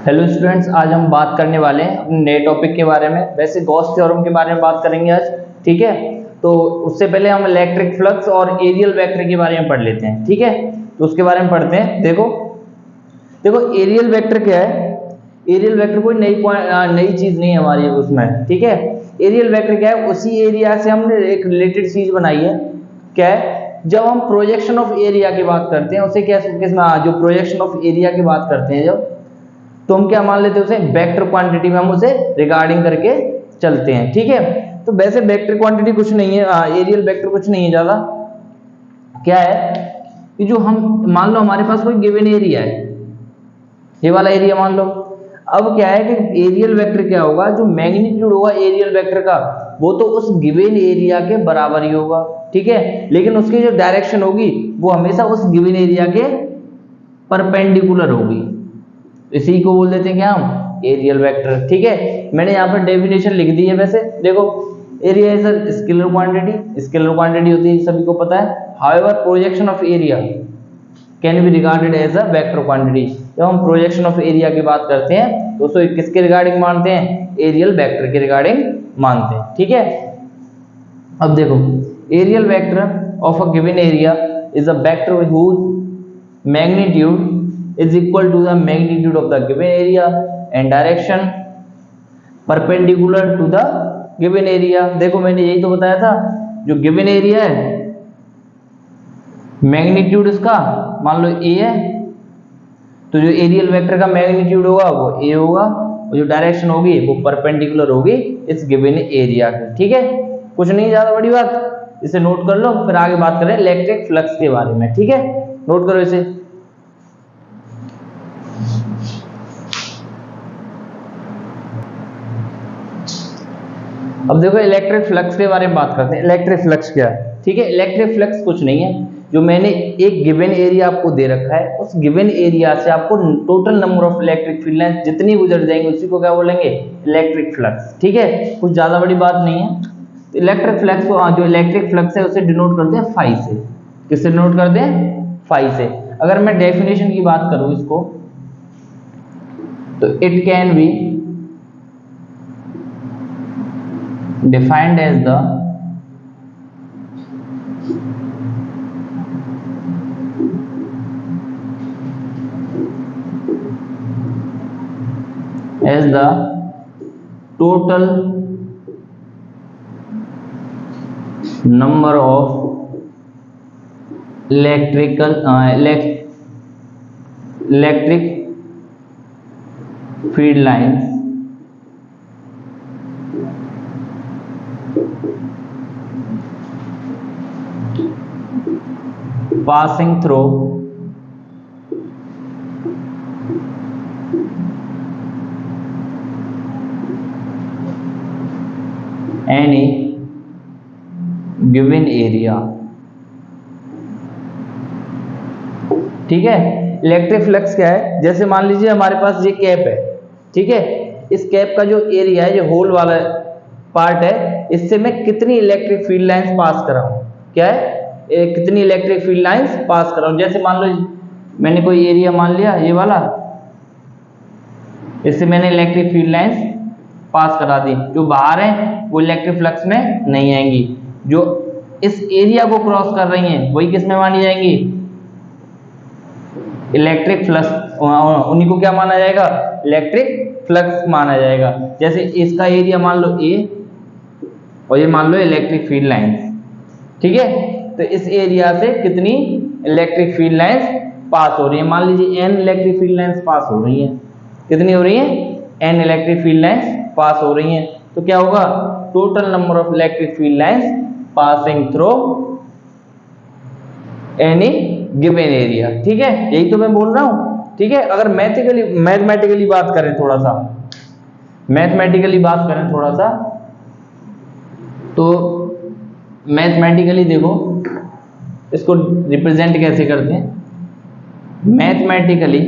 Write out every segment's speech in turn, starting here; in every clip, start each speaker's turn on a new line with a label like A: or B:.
A: Hello students, आज हम बात करने वाले हैं अपने नए टॉपिक के बारे में। वैसे गॉस थ्योरम के बारे में बात करेंगे आज, ठीक है। तो उससे पहले हम इलेक्ट्रिक फ्लक्स और एरियल वेक्टर के बारे में पढ़ लेते हैं, ठीक है। तो उसके बारे में पढ़ते हैं। देखो एरियल वेक्टर क्या है। एरियल वेक्टर कोई नई चीज नहीं है हमारी उसमें, ठीक है। एरियल वेक्टर क्या है, उसी एरिया से हमने एक रिलेटेड चीज बनाई है। क्या है, जब हम प्रोजेक्शन ऑफ एरिया की बात करते हैं उसे जो प्रोजेक्शन ऑफ एरिया की बात करते हैं जब, तो हम क्या मान लेते हैं उसे वेक्टर क्वांटिटी में हम उसे रिगार्डिंग करके चलते हैं, ठीक है। तो वैसे वेक्टर क्वांटिटी कुछ नहीं है, एरियल वेक्टर कुछ नहीं है ज्यादा। क्या है कि जो हम मान लो हमारे पास कोई गिवन एरिया है, ये वाला एरिया मान लो। अब क्या है कि एरियल वेक्टर क्या होगा, जो मैग्नीट्यूड होगा एरियल वेक्टर का वो तो उस गिवन एरिया के बराबर ही होगा, ठीक है। लेकिन उसकी जो डायरेक्शन होगी वो हमेशा उस गिवन एरिया के परपेंडिकुलर होगी। इसी को बोल देते हैं क्या हम, एरियल वेक्टर, ठीक है। मैंने यहाँ पर डेफिनेशन लिख दी है। वैसे देखो, area is a scalar quantity. Scalar quantity होती है, सभी को पता है। However projection of area can be regarded as a vector quantity. जब हम प्रोजेक्शन ऑफ एरिया की बात करते हैं तो उसको किसके रिगार्डिंग मानते हैं, एरियल वेक्टर के रिगार्डिंग मानते हैं, ठीक है। अब देखो, areal vector of a given area is a vector whose magnitude is equal to the magnitude of the given area and direction perpendicular to the given area। देखो मैंने यही तो बताया था, जो गिवन एरिया है मैग्नीट्यूड इसका मान लो a है, तो जो एरियल वेक्टर का मैग्नीट्यूड होगा वो a होगा और जो डायरेक्शन होगी वो परपेंडिकुलर होगी इस गिवन एरिया के, ठीक है। कुछ नहीं ज्यादा बड़ी बात, इसे नोट कर लो। फिर आगे बात करें इलेक्ट्रिक फ्लक्स के बारे में, ठीक है। नोट करो इसे। अब देखो इलेक्ट्रिक फ्लक्स के बारे में बात करते हैं। इलेक्ट्रिक फ्लक्स क्या है, ठीक है। इलेक्ट्रिक फ्लक्स कुछ नहीं है, जो मैंने एक गिवन एरिया आपको दे रखा है, उस गिवन एरिया से आपको total number of electric field lines जितनी गुजर जाएंगे उसी को क्या बोलेंगे, इलेक्ट्रिक फ्लक्स, ठीक है। कुछ ज्यादा बड़ी बात नहीं है। तो इलेक्ट्रिक फ्लक्स को, जो इलेक्ट्रिक फ्लक्स है उसे डिनोट करते हैं फाई से। किससे डिनोट करते हैं, फाई से। अगर मैं डेफिनेशन की बात करूं इसको, तो it can be defined as the total number of electric field lines passing through any given area, ठीक है। इलेक्ट्रिक फ्लक्स क्या है, जैसे मान लीजिए हमारे पास ये कैप है, ठीक है। इस कैप का जो एरिया है, जो होल वाला पार्ट है, इससे मैं कितनी इलेक्ट्रिक फील्ड लाइंस पास कर रहा हूं, क्या है, कितनी इलेक्ट्रिक फील्ड लाइंस पास कर रहा हूं। जैसे मान लो मैंने कोई एरिया मान लिया ये वाला, इससे मैंने इलेक्ट्रिक फील्ड लाइंस पास करा दी। जो बाहर है वो इलेक्ट्रिक फ्लक्स में नहीं आएंगी, जो इस एरिया को क्रॉस कर रही हैं वही किस में मानी जाएंगी, इलेक्ट्रिक फ्लक्स। उन्हीं को क्या माना जाएगा, इलेक्ट्रिक फ्लक्स माना जाएगा। जैसे इसका एरिया मान लो ए और ये मान लो इलेक्ट्रिक फील्ड लाइंस, ठीक है। तो इस एरिया से कितनी इलेक्ट्रिक फील्ड लाइंस पास हो रही है, मान लीजिए an electric field lines pass हो रही है। कितनी हो रही है, an electric field lines pass हो रही हैं। तो क्या होगा, total number of electric field lines passing through any given area, ठीक है। यही तो मैं बोल रहा हूं, ठीक है। अगर मैथमेटिकली बात करें थोड़ा सा, तो मैथमेटिकली देखो इसको रिप्रेजेंट कैसे करते हैं। मैथमेटिकली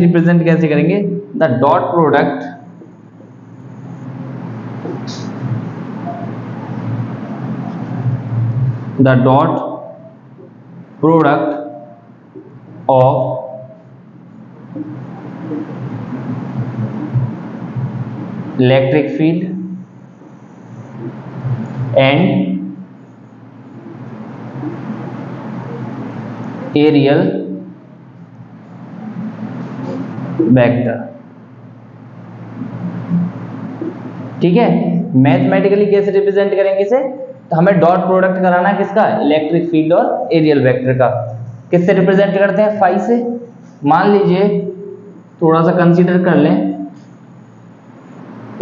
A: रिप्रेजेंट कैसे करेंगे, the dot product the dot product of electric field and areal vector. ठीक है, मैथमेटिकली कैसे रिप्रेजेंट करेंगे इसे, तो हमें डॉट प्रोडक्ट कराना है किसका, इलेक्ट्रिक फील्ड और एरियल वेक्टर का। किससे रिप्रेजेंट करते हैं, फाई से। मान लीजिए थोड़ा सा कंसीडर कर लें,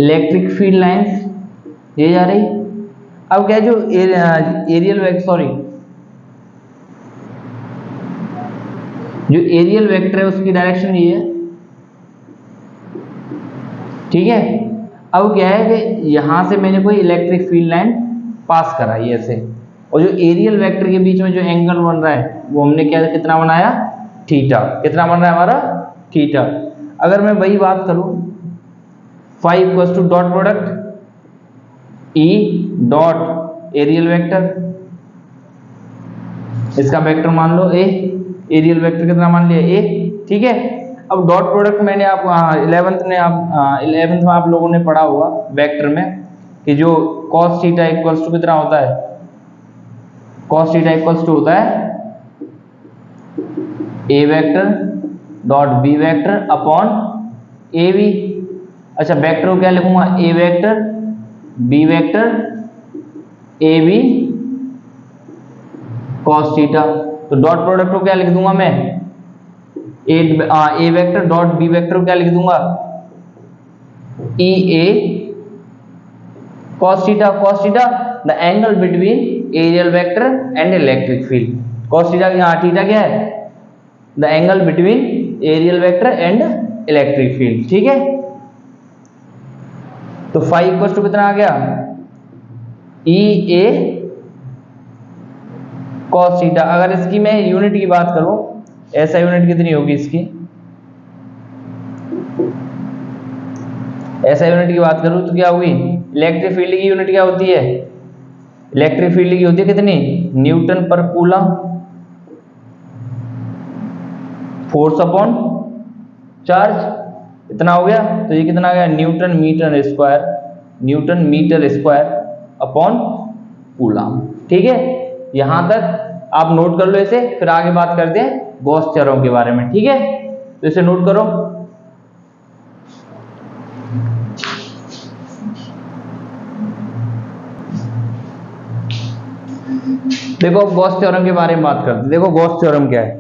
A: इलेक्ट्रिक फील्ड लाइंस ये जा रही, अब क्या जो एरियल वेक्टर, सॉरी जो एरियल वेक्टर है उसकी डायरेक्शन ये है। ठीक है, अब क्या है कि यहां से मैंने कोई इलेक्ट्रिक फील्ड लाइन पास करा ये ऐसे, और जो एरियल वेक्टर के बीच में जो एंगल बन रहा है वो हमने क्या कितना बनाया, थीटा। कितना बन रहा है हमारा, थीटा। अगर मैं वही बात करूं, phi equals to dot product E dot areal vector, इसका वेक्टर मान लो ए, एरियल वेक्टर कितना मान लिया ए। ठीक है, अब डॉट प्रोडक्ट मैंने आप 11th में आप लोगों ने पढ़ा होगा वेक्टर में कि जो cos थीटा इक्वल्स टू कितना होता है, cos थीटा इक्वल्स टू होता है A vector dot B vector upon A B. अच्छा, वेक्टर को क्या लिखूंगा, A vector B vector A B cos theta. तो डॉट प्रोडक्ट को क्या लिख दूंगा मैं, A vector dot B vector को क्या लिख दूंगा, E A cos theta. cos theta the angle between areal vector and electric field. cos theta यहाँ थीटा क्या है, the angle between areal vector and electric field. ठीक है, तो फाई इक्वल टू कितना आ गया, ई ए cos थीटा। अगर इसकी मैं यूनिट की बात करूं, ऐसा यूनिट कितनी होगी इसकी, ऐसा यूनिट की बात करूं तो क्या होगी, इलेक्ट्रिक फील्ड की यूनिट क्या होती है, इलेक्ट्रिक फील्ड की होती है कितनी, न्यूटन पर कूलम, फोर्स अपॉन चार्ज। इतना हो गया, तो ये कितना आ गया, newton metre square, newton metre square upon coulomb. ठीक है, यहां तक आप नोट कर लो इसे, फिर आगे बात करते हैं गॉस थ्योरम के बारे में। ठीक है, तो इसे नोट करो। देखो गॉस थ्योरम के बारे में बात करते हैं। देखो गॉस थ्योरम क्या है,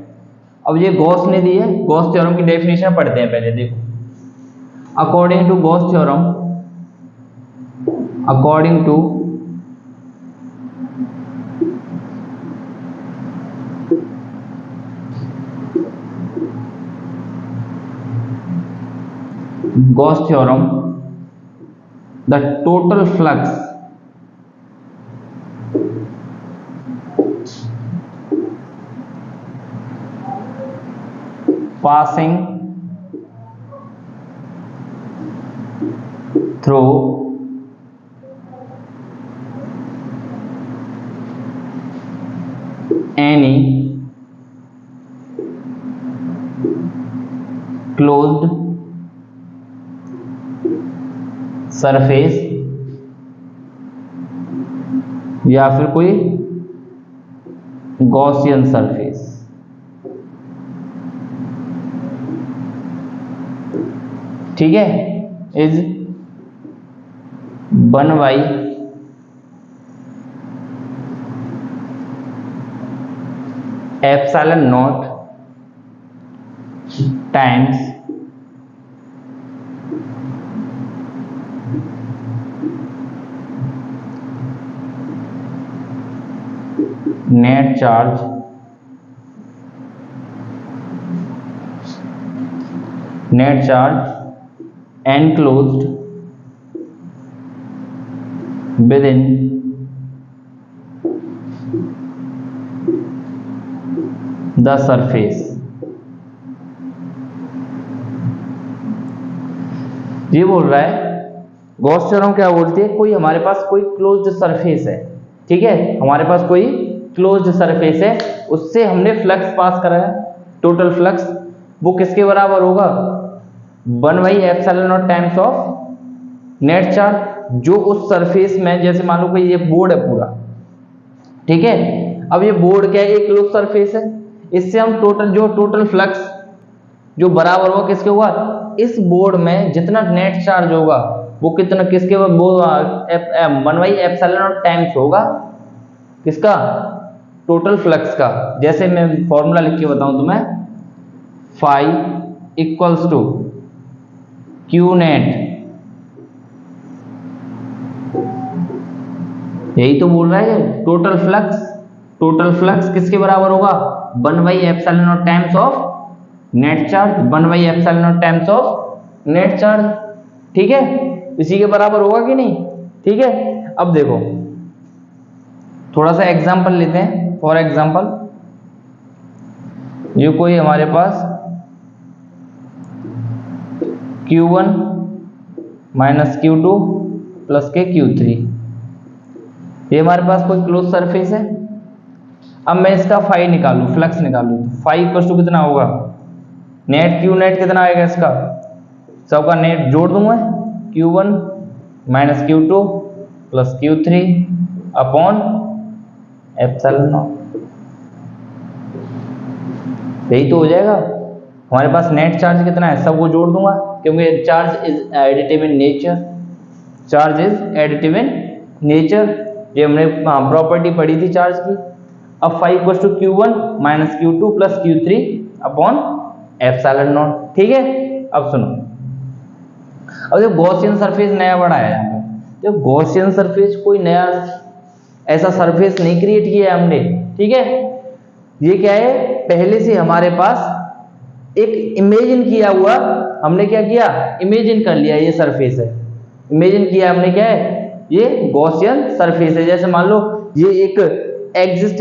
A: अब ये गॉस ने दी है, गॉस थ्योरम की डेफिनेशन पढ़ते हैं पहले। देखो, according to Gauss theorem, according to Gauss theorem, the total flux passing through any closed surface या फिर कोई गॉसियन सरफेस, ठीक है, is one by epsilon naught times net charge enclosed within the surface। ये बोल रहा है गॉस थ्योरम क्या बोलती है, कोई हमारे पास कोई क्लोज्ड सरफेस है, ठीक है, हमारे पास कोई क्लोज्ड सरफेस है उससे हमने फ्लक्स पास करा है, टोटल फ्लक्स, वो किसके बराबर होगा, 1/ε0 टाइम्स ऑफ नेट चार्ज जो उस सरफेस में, जैसे मान लो कि ये बोर्ड है पूरा, ठीक है। अब ये बोर्ड क्या है, एक क्लोज सरफेस है, इससे हम टोटल फ्लक्स जो बराबर होगा किसके होगा, इस बोर्ड में जितना नेट चार्ज होगा वो कितना किसके, वो 1/ε0 टाइम्स होगा किसका, टोटल फ्लक्स का। जैसे मैं फॉर्मूला लिख के बताऊं तुम्हें, phi equals to Q net, यही तो बोल रहा है टोटल फ्लक्स किसके बराबर होगा, 1/ε0 times of net charge, 1/ε0 times of net charge, ठीक है, इसी के बराबर होगा कि नहीं, ठीक है। अब देखो थोड़ा सा एग्जांपल लेते हैं, फॉर एग्जांपल ये कोई हमारे पास Q1 माइनस Q2 प्लस के Q3, ये हमारे पास कोई क्लोज सरफेस है। अब मैं इसका फाई निकालूं, फ्लक्स निकालूं, तो फाई इक्वल टू कितना होगा, नेट क्यू नेट कितना आएगा इसका, सबका नेट जोड़ दूंगा, Q1 minus Q2 plus Q3 upon ε0, यही तो हो जाएगा। हमारे पास नेट चार्ज कितना है, सबको जोड़ दूंगा, क्योंकि charge is additive in nature, ये हमने प्रॉपर्टी पढ़ी थी चार्ज की। अब phi equal to Q1 minus Q2 plus Q3 upon ε0, ठीक है। अब सुनो, अब जो गॉसियन सरफेस नया बड़ा है यहाँ पे, जो गॉसियन सरफेस कोई नया ऐसा सरफेस नहीं क्रिएट किया है हमने, ठीक है। ये क्या है, पहले से हमारे पास एक इमेजिन किया हुआ, हमने क्या किया, इमेजिन कर लिया ये सरफेस है, इमेजिन किया हमने, क्या है, ये गॉसियन सरफेस है। जैसे मान लो ये एक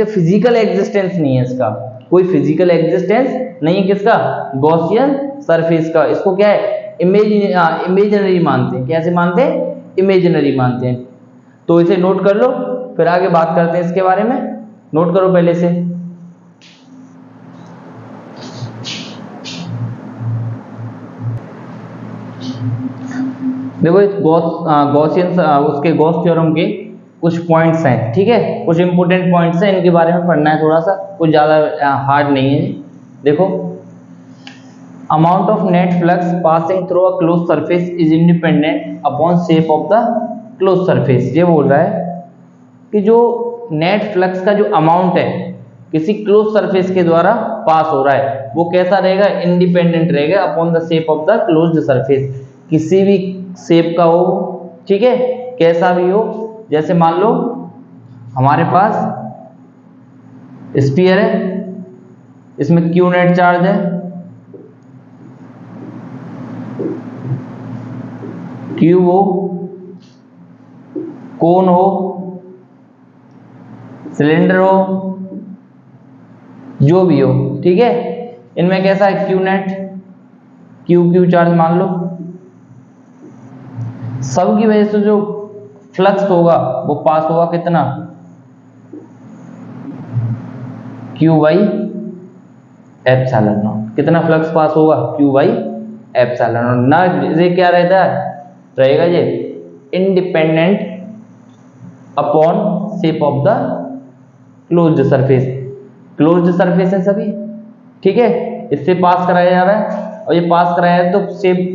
A: फिजिकल एग्जिस्टेंस नहीं है, इसका कोई फिजिकल एग्जिस्टेंस नहीं है, किसका, गॉसियन सरफेस का। इसको क्या है, इमेजिनरी मानते हैं। कैसे मानते हैं, इमेजिनरी मानते हैं। तो इसे नोट कर लो, फिर आगे बात करते हैं इसके बारे में। नोट करो पहले से, देखो गॉसियन उसके गॉस थ्योरम के कुछ पॉइंट्स हैं, ठीक है, कुछ इंपॉर्टेंट पॉइंट्स हैं, इनके बारे में पढ़ना है थोड़ा सा, कुछ ज़्यादा हार्ड नहीं है। देखो, amount of net flux passing through a close surface is independent upon shape of the close surface. ये बोल रहा है कि जो नेट फ्लक्स का जो अमाउंट है किसी क्लोज सरफेस के द्वारा पास हो रहा है, वो कैसा रहेगा, इंडिपेंडेंट रहेगा upon the shape of the closed surface, किसी भी शेप का हो, ठीक है, कैसा भी हो। जैसे मान लो हमारे पास स्फीयर है, इसमें क्यू नेट चार्ज है, क्यूब हो, कोन हो, सिलेंडर हो, जो भी हो, ठीक है। इनमें कैसा है, क्यू नेट, क्यू चार्ज मान लो। सब की वजह से जो फ्लक्स होगा वो पास होगा कितना, Q/ε0। कितना फ्लक्स पास होगा, Q/ε0 ना। ये क्या रहता है, रहेगा ये independent upon shape of the closed surface. Closed surface है सभी, ठीक है, इससे पास कराया जा रहा है, और ये पास कराया है तो शेप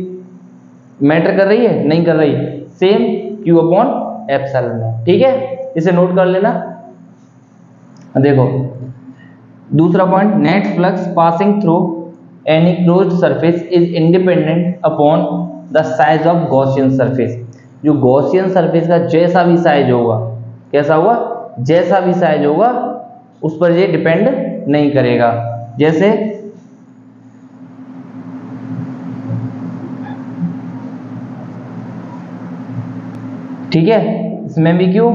A: मैटर कर रही है, नहीं कर रही, सेम Q/ε0, ठीक है, इसे नोट कर लेना। देखो दूसरा point, net flux passing through any closed surface is independent upon the size of Gaussian surface. जो गॉसियन सरफेस का जैसा भी साइज होगा, कैसा होगा, जैसा भी साइज होगा, उस पर ये डिपेंड नहीं करेगा। जैसे ठीक है, इसमें भी क्यू,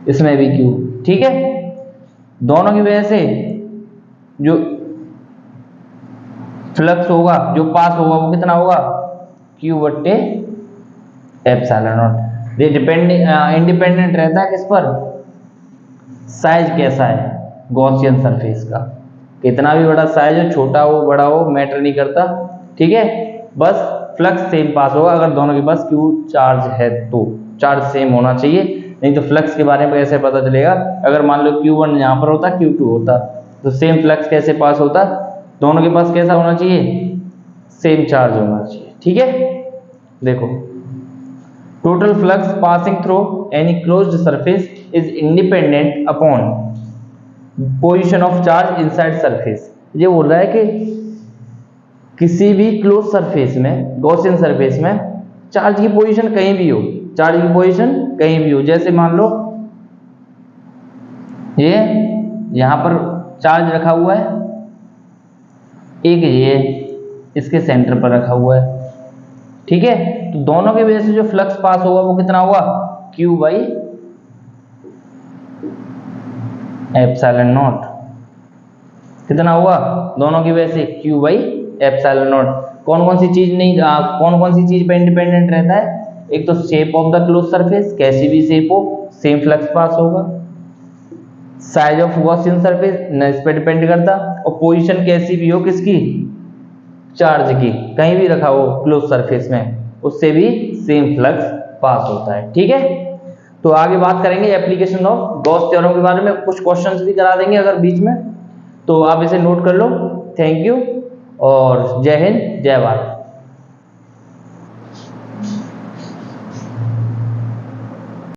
A: इसमें भी क्यू, ठीक है, दोनों की वजह से जो फ्लक्स होगा, जो पास होगा, वो कितना होगा, Q/ε0। ये इंडिपेंडेंट रहता है किस पर, साइज कैसा है, गॉसियन सरफेस का। कितना भी बड़ा साइज हो, छोटा हो बड़ा हो, मैटर नहीं करता, ठीक है, बस फ्लक्स सेम पास होगा अगर दोनों के पास क्यू चार्ज है तो। चार्ज सेम होना चाहिए, नहीं तो फ्लक्स के बारे में कैसे पता चलेगा? अगर मान लो Q1 यहाँ पर होता, Q2 होता, तो सेम फ्लक्स कैसे पास होता? दोनों के पास कैसा होना चाहिए? सेम चार्ज होना चाहिए, ठीक है। देखो, total flux passing through any closed surface is independent upon position of charge inside surface. ये बोल रहा है कि किसी भी क्लोज सरफेस में, गॉसियन सरफेस में, चार्ज की पोजीशन कहीं भी हो, चार्ज की पोजीशन कहीं भी हो, जैसे मान लो ये यहां पर चार्ज रखा हुआ है, एक ये इसके सेंटर पर रखा हुआ है, ठीक है, तो दोनों के वजह से जो फ्लक्स पास होगा वो कितना हुआ? Q by epsilon not. कितना हुआ? दोनों की वजह से Q बाई एप्सिलॉन नॉट। कौन कौन सी चीज नहीं, कौन कौन सी चीज पे इंडिपेंडेंट रहता है? एक तो shape of the close surface, कैसी भी शेप हो सेम फ्लक्स पास होगा। साइज ऑफ गॉसियन सरफेस न इस पे डिपेंड करता, और पोजीशन कैसी भी हो किसकी? चार्ज की, कहीं भी रखा हो क्लोज सरफेस में, उससे भी सेम फ्लक्स पास होता है, ठीक है। तो आगे बात करेंगे एप्लीकेशन ऑफ गॉस थ्योरम के बारे में, कुछ क्वेश्चंस भी करा देंगे अगर बीच में, तो आप इसे नोट कर लो। थैंक यू और जय हिंद, जय भारत।